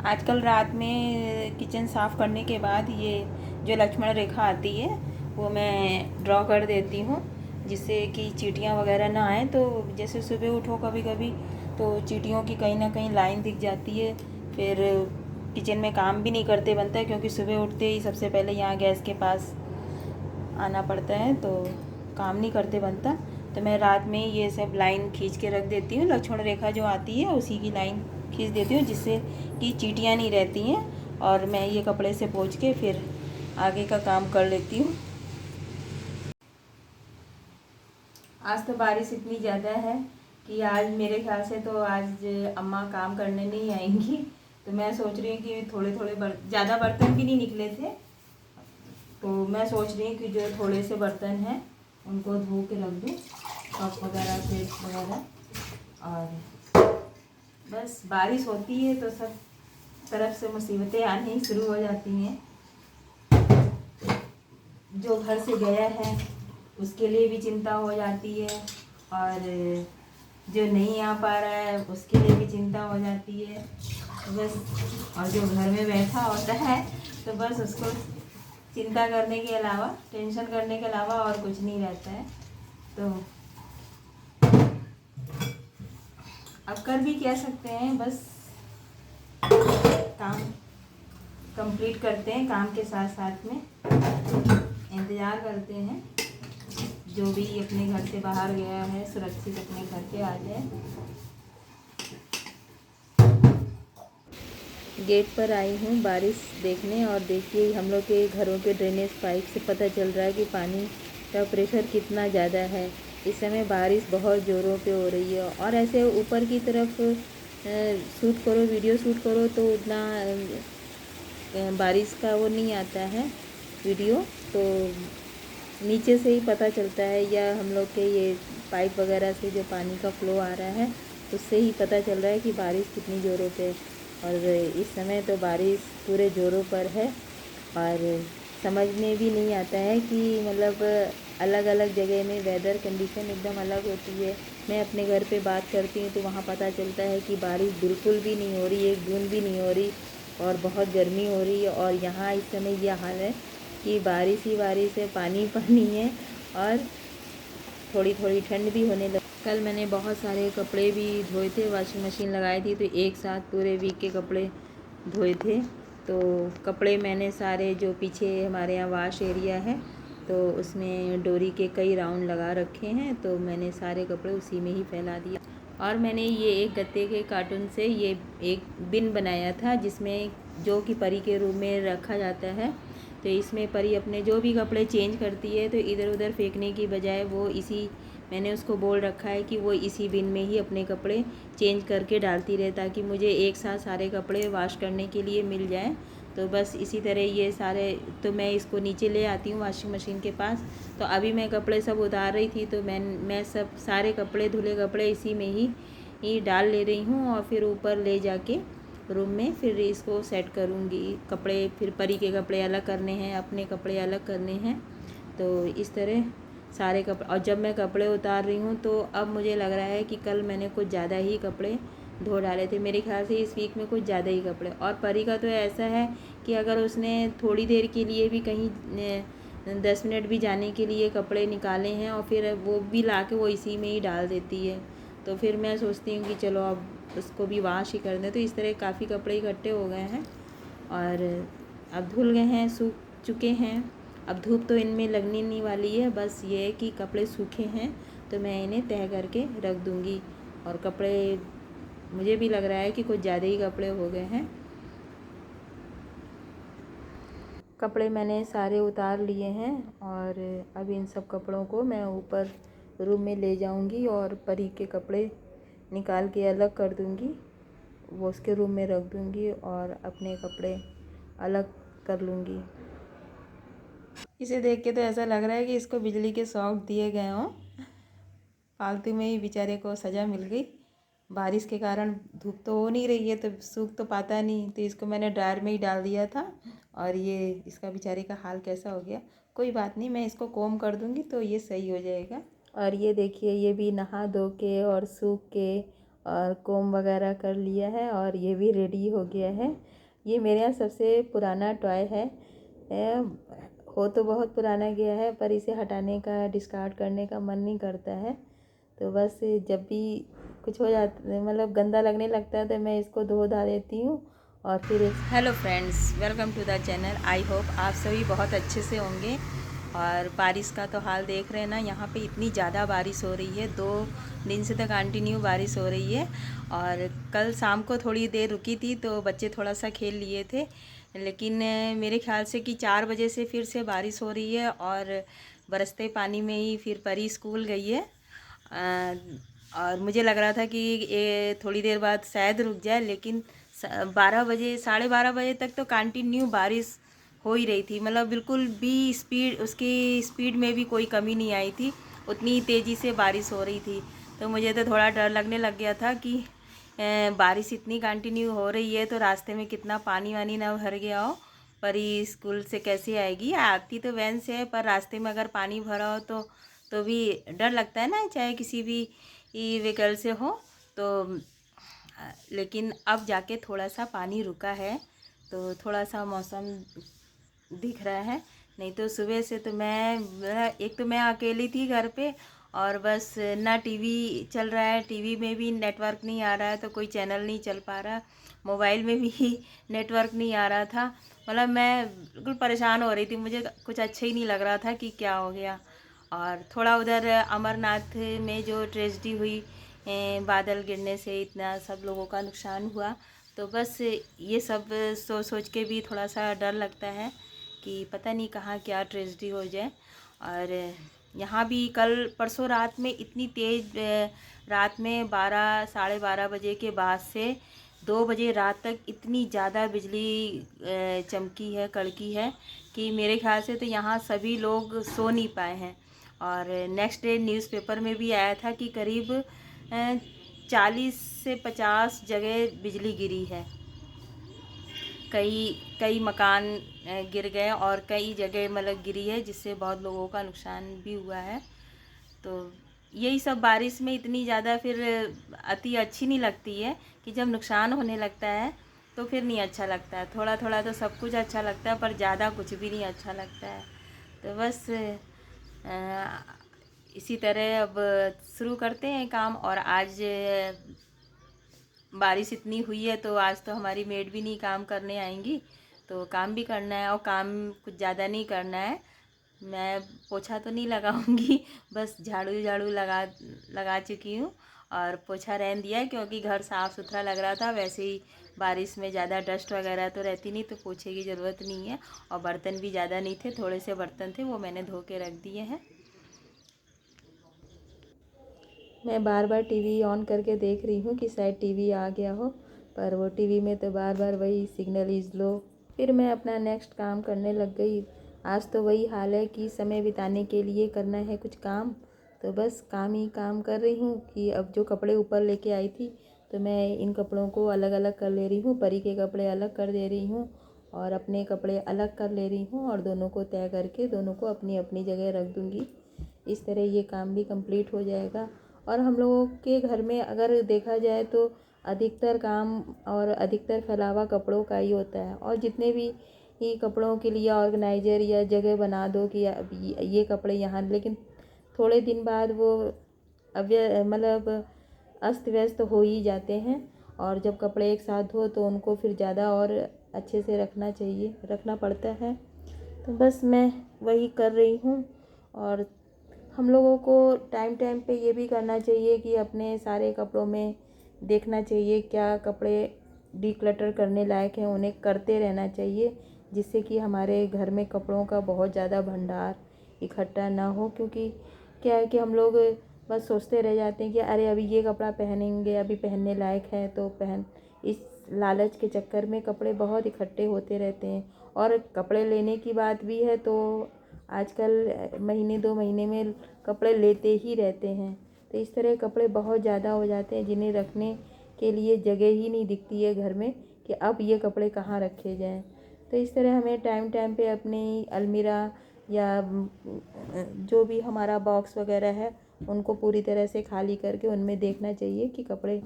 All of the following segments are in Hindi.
आजकल रात में किचन साफ़ करने के बाद ये जो लक्ष्मण रेखा आती है वो मैं ड्रॉ कर देती हूँ, जिससे कि चींटियाँ वगैरह ना आए। तो जैसे सुबह उठो कभी कभी तो चींटियों की कहीं ना कहीं लाइन दिख जाती है, फिर किचन में काम भी नहीं करते बनता है, क्योंकि सुबह उठते ही सबसे पहले यहाँ गैस के पास आना पड़ता है, तो काम नहीं करते बनता। तो मैं रात में ये सब लाइन खींच के रख देती हूँ, लक्ष्मण रेखा जो आती है उसी की लाइन खींच देती हूँ, जिससे कि चींटियाँ नहीं रहती हैं और मैं ये कपड़े से पोंछ के फिर आगे का काम कर लेती हूँ। आज तो बारिश इतनी ज़्यादा है कि आज मेरे ख्याल से तो आज अम्मा काम करने नहीं आएंगी। तो मैं सोच रही हूँ कि थोड़े थोड़े ज़्यादा बर्तन भी नहीं निकले थे, तो मैं सोच रही हूँ कि जो थोड़े से बर्तन हैं उनको धो के रख दूँ, कप वगैरह प्लेट वगैरह। और बस बारिश होती है तो सब तरफ से मुसीबतें आनी शुरू हो जाती हैं। जो घर से गया है उसके लिए भी चिंता हो जाती है, और जो नहीं आ पा रहा है उसके लिए भी चिंता हो जाती है। बस, और जो घर में बैठा होता है तो बस उसको चिंता करने के अलावा, टेंशन करने के अलावा और कुछ नहीं रहता है। तो अब कर भी क्या सकते हैं, बस काम कंप्लीट करते हैं, काम के साथ साथ में इंतज़ार करते हैं जो भी अपने घर से बाहर गया है सुरक्षित अपने घर पे आ जाए। गेट पर आई हूँ बारिश देखने, और देखिए हम लोग के घरों के ड्रेनेज पाइप से पता चल रहा है कि पानी का प्रेशर कितना ज़्यादा है। इस समय बारिश बहुत ज़ोरों पे हो रही है, और ऐसे ऊपर की तरफ शूट करो, वीडियो शूट करो तो उतना बारिश का वो नहीं आता है वीडियो, तो नीचे से ही पता चलता है, या हम लोग के ये पाइप वगैरह से जो पानी का फ्लो आ रहा है उससे ही पता चल रहा है कि बारिश कितनी ज़ोरों पे। और इस समय तो बारिश पूरे ज़ोरों पर है, और समझ में भी नहीं आता है कि मतलब अलग अलग जगह में वेदर कंडीशन एकदम अलग होती है। मैं अपने घर पे बात करती हूँ तो वहाँ पता चलता है कि बारिश बिल्कुल भी नहीं हो रही, एक बूंद भी नहीं हो रही, और बहुत गर्मी हो रही है। और यहाँ इस समय ये हाल है कि बारिश ही बारिश है, पानी पानी है, और थोड़ी थोड़ी ठंड भी होने लगी। कल मैंने बहुत सारे कपड़े भी धोए थे, वॉशिंग मशीन लगाई थी, तो एक साथ पूरे वीक के कपड़े धोए थे। तो कपड़े मैंने सारे, जो पीछे हमारे यहाँ वाश एरिया है तो उसमें डोरी के कई राउंड लगा रखे हैं, तो मैंने सारे कपड़े उसी में ही फैला दिया। और मैंने ये एक गत्ते के कार्टून से ये एक बिन बनाया था, जिसमें जो कि परी के रूम में रखा जाता है। तो इसमें परी अपने जो भी कपड़े चेंज करती है तो इधर उधर फेंकने की बजाय वो इसी, मैंने उसको बोल रखा है कि वो इसी बिन में ही अपने कपड़े चेंज करके डालती रहे, ताकि मुझे एक साथ सारे कपड़े वॉश करने के लिए मिल जाएं। तो बस इसी तरह ये सारे, तो मैं इसको नीचे ले आती हूँ वॉशिंग मशीन के पास। तो अभी मैं कपड़े सब उतार रही थी तो मैं सब सारे कपड़े, धुले कपड़े इसी में ही डाल ले रही हूँ, और फिर ऊपर ले जाके रूम में फिर इसको सेट करूँगी। कपड़े, फिर परी के कपड़े अलग करने हैं, अपने कपड़े अलग करने हैं, तो इस तरह सारे कपड़े। और जब मैं कपड़े उतार रही हूँ तो अब मुझे लग रहा है कि कल मैंने कुछ ज़्यादा ही कपड़े धो डाले थे, मेरे ख्याल से इस वीक में कुछ ज़्यादा ही कपड़े। और परी का तो ऐसा है कि अगर उसने थोड़ी देर के लिए भी कहीं 10 मिनट भी जाने के लिए कपड़े निकाले हैं और फिर वो भी ला के वो इसी में ही डाल देती है, तो फिर मैं सोचती हूँ कि चलो अब उसको भी वॉश ही कर दें। तो इस तरह काफ़ी कपड़े इकट्ठे हो गए हैं, और अब धुल गए हैं, सूख चुके हैं। अब धूप तो इनमें लगने नहीं वाली है, बस ये है कि कपड़े सूखे हैं तो मैं इन्हें तह करके रख दूँगी। और कपड़े, मुझे भी लग रहा है कि कुछ ज़्यादा ही कपड़े हो गए हैं। कपड़े मैंने सारे उतार लिए हैं, और अब इन सब कपड़ों को मैं ऊपर रूम में ले जाऊंगी और परी के कपड़े निकाल के अलग कर दूंगी, वो उसके रूम में रख दूंगी, और अपने कपड़े अलग कर लूँगी। इसे देख के तो ऐसा लग रहा है कि इसको बिजली के शॉक दिए गए हों, फालतू में ही बेचारे को सज़ा मिल गई। बारिश के कारण धूप तो हो नहीं रही है तो सूख तो पाता नहीं, तो इसको मैंने ड्रायर में ही डाल दिया था, और ये इसका बेचारे का हाल कैसा हो गया। कोई बात नहीं, मैं इसको कोम कर दूँगी तो ये सही हो जाएगा। और ये देखिए, ये भी नहा धो के और सूख के और कोम वगैरह कर लिया है और ये भी रेडी हो गया है। ये मेरे यहाँ सबसे पुराना टॉय है। हो तो बहुत पुराना गया है पर इसे हटाने का, डिस्कार्ड करने का मन नहीं करता है। तो बस जब भी कुछ हो जाता, मतलब गंदा लगने लगता है, तो मैं इसको धो धा देती हूँ और फिर hello friends, welcome to the channel. I hope आप सभी बहुत अच्छे से होंगे। और बारिश का तो हाल देख रहे हैं ना, यहाँ पे इतनी ज़्यादा बारिश हो रही है, 2 दिन से तो कंटिन्यू बारिश हो रही है। और कल शाम को थोड़ी देर रुकी थी तो बच्चे थोड़ा सा खेल लिए थे, लेकिन मेरे ख्याल से कि 4 बजे से फिर से बारिश हो रही है और बरसते पानी में ही फिर परी स्कूल गई है। और मुझे लग रहा था कि ये थोड़ी देर बाद शायद रुक जाए, लेकिन 12 बजे, 12:30 बजे तक तो कंटिन्यू बारिश हो ही रही थी। मतलब बिल्कुल भी स्पीड, उसकी स्पीड में भी कोई कमी नहीं आई थी, उतनी तेज़ी से बारिश हो रही थी। तो मुझे तो थोड़ा डर लगने लग गया था कि बारिश इतनी कंटिन्यू हो रही है तो रास्ते में कितना पानी वानी ना भर गया हो। परी स्कूल से कैसे आएगी, आती तो वैन से है, पर रास्ते में अगर पानी भरा हो तो भी डर लगता है ना, चाहे किसी भी व्हीकल से हो। तो लेकिन अब जाके थोड़ा सा पानी रुका है तो थोड़ा सा मौसम दिख रहा है। नहीं तो सुबह से तो एक तो मैं अकेली थी घर पे, और बस ना टीवी चल रहा है, टीवी में भी नेटवर्क नहीं आ रहा है, तो कोई चैनल नहीं चल पा रहा, मोबाइल में भी नेटवर्क नहीं आ रहा था। मतलब मैं बिल्कुल परेशान हो रही थी, मुझे कुछ अच्छा ही नहीं लग रहा था कि क्या हो गया। और थोड़ा उधर अमरनाथ में जो ट्रेजेडी हुई, बादल गिरने से इतना सब लोगों का नुकसान हुआ, तो बस ये सब सोच सोच के भी थोड़ा सा डर लगता है कि पता नहीं कहाँ क्या ट्रेजेडी हो जाए। और यहाँ भी कल परसों रात में इतनी तेज़, रात में 12, 12:30 बजे के बाद से 2 बजे रात तक इतनी ज़्यादा बिजली चमकी है, कड़की है कि मेरे ख्याल से तो यहाँ सभी लोग सो नहीं पाए हैं। और नेक्स्ट डे न्यूज़पेपर में भी आया था कि करीब 40 से 50 जगह बिजली गिरी है। कई कई मकान गिर गए और कई जगह मतलब गिरी है, जिससे बहुत लोगों का नुकसान भी हुआ है। तो यही सब बारिश में इतनी ज़्यादा फिर अति अच्छी नहीं लगती है कि जब नुकसान होने लगता है तो फिर नहीं अच्छा लगता है। थोड़ा थोड़ा तो सब कुछ अच्छा लगता है, पर ज़्यादा कुछ भी नहीं अच्छा लगता है। तो बस इसी तरह अब शुरू करते हैं काम। और आज बारिश इतनी हुई है तो आज तो हमारी मेड भी नहीं काम करने आएंगी, तो काम भी करना है। और काम कुछ ज़्यादा नहीं करना है, मैं पोछा तो नहीं लगाऊंगी, बस झाड़ू झाड़ू लगा चुकी हूँ और पोछा रहने दिया है, क्योंकि घर साफ़ सुथरा लग रहा था। वैसे ही बारिश में ज़्यादा डस्ट वगैरह तो रहती नहीं, तो पोछे की ज़रूरत नहीं है। और बर्तन भी ज़्यादा नहीं थे, थोड़े से बर्तन थे, वो मैंने धो के रख दिए हैं। मैं बार बार टीवी ऑन करके देख रही हूँ कि शायद टीवी आ गया हो, पर वो टीवी में तो बार बार वही सिग्नल इज़ लो। फिर मैं अपना नेक्स्ट काम करने लग गई। आज तो वही हाल है कि समय बिताने के लिए करना है कुछ काम, तो बस काम ही काम कर रही हूँ। कि अब जो कपड़े ऊपर लेके आई थी तो मैं इन कपड़ों को अलग अलग कर ले रही हूँ, परी के कपड़े अलग कर दे रही हूँ और अपने कपड़े अलग कर ले रही हूँ, और दोनों को तय करके दोनों को अपनी अपनी जगह रख दूँगी। इस तरह ये काम भी कंप्लीट हो जाएगा। और हम लोगों के घर में अगर देखा जाए तो अधिकतर काम और अधिकतर फैलावा कपड़ों का ही होता है। और जितने भी ये कपड़ों के लिए ऑर्गेनाइज़र या जगह बना दो कि अब ये कपड़े यहाँ, लेकिन थोड़े दिन बाद वो मतलब अस्त व्यस्त हो ही जाते हैं। और जब कपड़े एक साथ धो तो उनको फिर ज़्यादा और अच्छे से रखना पड़ता है। तो बस मैं वही कर रही हूँ। और हम लोगों को टाइम टाइम पे ये भी करना चाहिए कि अपने सारे कपड़ों में देखना चाहिए क्या कपड़े डिक्लटर करने लायक हैं, उन्हें करते रहना चाहिए, जिससे कि हमारे घर में कपड़ों का बहुत ज़्यादा भंडार इकट्ठा ना हो। क्योंकि क्या है कि हम लोग बस सोचते रह जाते हैं कि अरे अभी ये कपड़ा पहनेंगे, अभी पहनने लायक है तो पहन, इस लालच के चक्कर में कपड़े बहुत इकट्ठे होते रहते हैं। और कपड़े लेने की बात भी है तो आजकल महीने 2 महीने में कपड़े लेते ही रहते हैं। तो इस तरह कपड़े बहुत ज़्यादा हो जाते हैं जिन्हें रखने के लिए जगह ही नहीं दिखती है घर में कि अब ये कपड़े कहाँ रखे जाएं। तो इस तरह हमें टाइम टाइम पे अपनी अलमीरा या जो भी हमारा बॉक्स वगैरह है उनको पूरी तरह से खाली करके उनमें देखना चाहिए कि कपड़े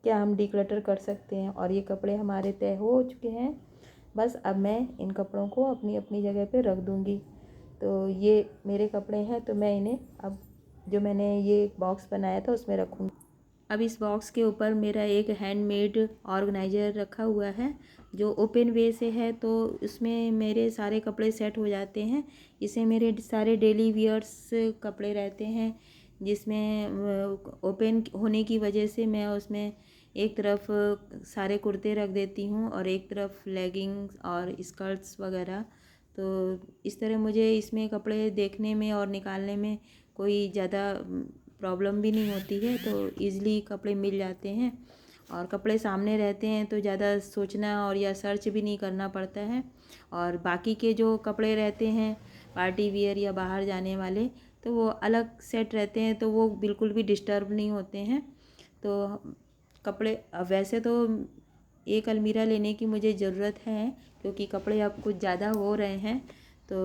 क्या हम डिक्लटर कर सकते हैं। और ये कपड़े हमारे तय हो चुके हैं। बस अब मैं इन कपड़ों को अपनी अपनी जगह पे रख दूँगी। तो ये मेरे कपड़े हैं, तो मैं इन्हें अब जो मैंने ये बॉक्स बनाया था उसमें रखूँगी। अब इस बॉक्स के ऊपर मेरा एक हैंडमेड ऑर्गेनाइज़र रखा हुआ है जो ओपन वे से है, तो उसमें मेरे सारे कपड़े सेट हो जाते हैं। इससे मेरे सारे डेली वियर्स कपड़े रहते हैं, जिसमें ओपन होने की वजह से मैं उसमें एक तरफ सारे कुर्ते रख देती हूँ और एक तरफ लेगिंग्स और स्कर्ट्स वगैरह। तो इस तरह मुझे इसमें कपड़े देखने में और निकालने में कोई ज़्यादा प्रॉब्लम भी नहीं होती है, तो ईज़िली कपड़े मिल जाते हैं। और कपड़े सामने रहते हैं तो ज़्यादा सोचना और या सर्च भी नहीं करना पड़ता है। और बाकी के जो कपड़े रहते हैं पार्टी वियर या बाहर जाने वाले, तो वो अलग सेट रहते हैं, तो वो बिल्कुल भी डिस्टर्ब नहीं होते हैं। तो कपड़े वैसे तो एक अलमीरा लेने की मुझे ज़रूरत है, क्योंकि कपड़े अब कुछ ज़्यादा हो रहे हैं, तो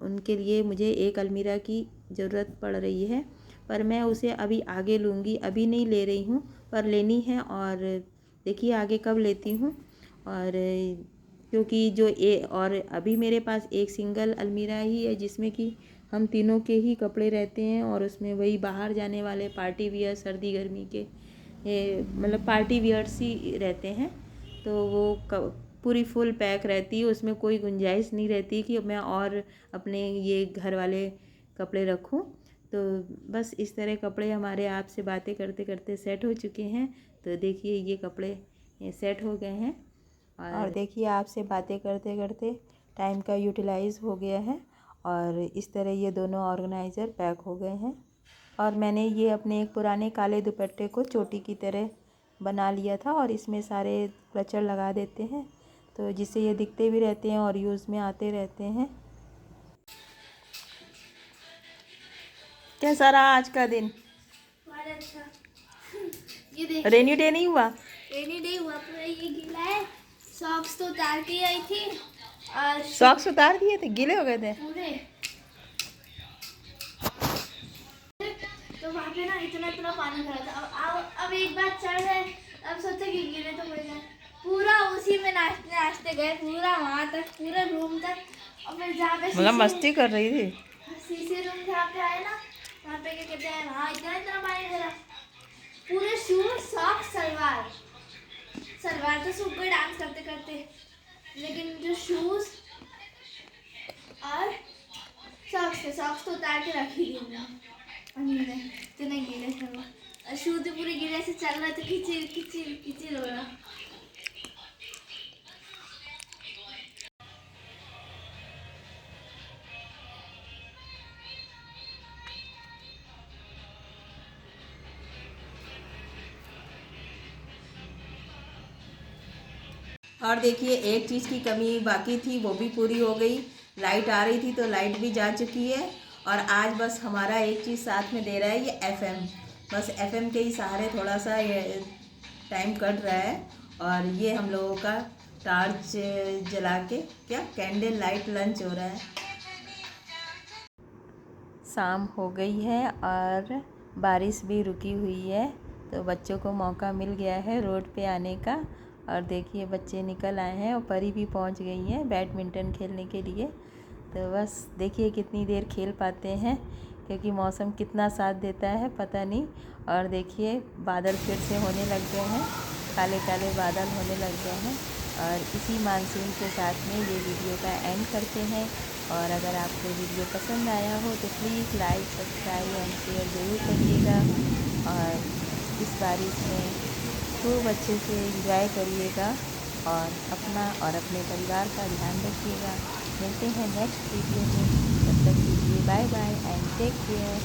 उनके लिए मुझे एक अलमीरा की ज़रूरत पड़ रही है। पर मैं उसे अभी आगे लूँगी, अभी नहीं ले रही हूँ, पर लेनी है। और देखिए आगे कब लेती हूँ। और क्योंकि और अभी मेरे पास एक सिंगल अलमीरा ही है जिसमें कि हम तीनों के ही कपड़े रहते हैं, और उसमें वही बाहर जाने वाले पार्टी वियर, सर्दी गर्मी के मतलब पार्टी वियर्स ही रहते हैं। तो वो पूरी फुल पैक रहती है, उसमें कोई गुंजाइश नहीं रहती कि मैं और अपने ये घर वाले कपड़े रखूं। तो बस इस तरह कपड़े हमारे आपसे बातें करते करते सेट हो चुके हैं। तो देखिए ये कपड़े सेट हो गए हैं, और देखिए आपसे बातें करते करते टाइम का यूटिलाइज़ हो गया है, और इस तरह ये दोनों ऑर्गेनाइज़र पैक हो गए हैं। और मैंने ये अपने एक पुराने काले दुपट्टे को चोटी की तरह बना लिया था, और इसमें सारे क्लचर लगा देते हैं, तो जिससे ये दिखते भी रहते हैं और यूज़ में आते रहते हैं। कैसा रहा आज का दिन? बहुत अच्छा। ये देखिए, रेनी डे नहीं हुआ? रेनी डे हुआ, पूरा ये गीला है। सॉक्स तो उतार के आई थी और सॉक्स उतार दिए थे, गीले हो गए थे पूरे। तो वहाँ पे ना इतना इतना पानी भरा था। अब एक बार चढ़ रहे, अब सोचा कि गिरे तो कोई नहीं, पूरा उसी में नाचते नाचते गए, पूरा वहाँ तक, पूरे रूम तक। और फिर जहाँ पे मतलब मस्ती कर रही थी। सीसी रूम जहाँ पे आए ना, वहाँ पे क्या कहते हैं, वहाँ इतना इतना पानी भरा, पूरे शूज, सॉक्स, सलवार तो सूख गई डांस करते करते, लेकिन जो शूज और सॉक्स तो उतार के रख ही दिए हमने, इतने गीले थे वो। और शूज भी पूरे गीले से चल रहे थे, किचिल किचिल किचिल हो रहा। और देखिए एक चीज़ की कमी बाकी थी, वो भी पूरी हो गई। लाइट आ रही थी तो लाइट भी जा चुकी है। और आज बस हमारा एक चीज़ साथ में दे रहा है, ये एफएम। बस एफएम के ही सहारे थोड़ा सा ये टाइम कट रहा है। और ये हम लोगों का टार्च जला के क्या कैंडल लाइट लंच हो रहा है। शाम हो गई है और बारिश भी रुकी हुई है, तो बच्चों को मौका मिल गया है रोड पे आने का। और देखिए बच्चे निकल आए हैं और परी भी पहुंच गई हैं बैडमिंटन खेलने के लिए। तो बस देखिए कितनी देर खेल पाते हैं, क्योंकि मौसम कितना साथ देता है पता नहीं। और देखिए बादल फिर से होने लग गए हैं, काले काले बादल होने लग गए हैं। और इसी मानसून के साथ में ये वीडियो का एंड करते हैं। और अगर आपको वीडियो पसंद आया हो तो please like, subscribe and share ज़रूर करिएगा। और इस बारिश में खूब अच्छे से एंजॉय करिएगा, और अपना और अपने परिवार का ध्यान रखिएगा। मिलते हैं नेक्स्ट वीडियो में, तब तक के लिए bye bye and take care.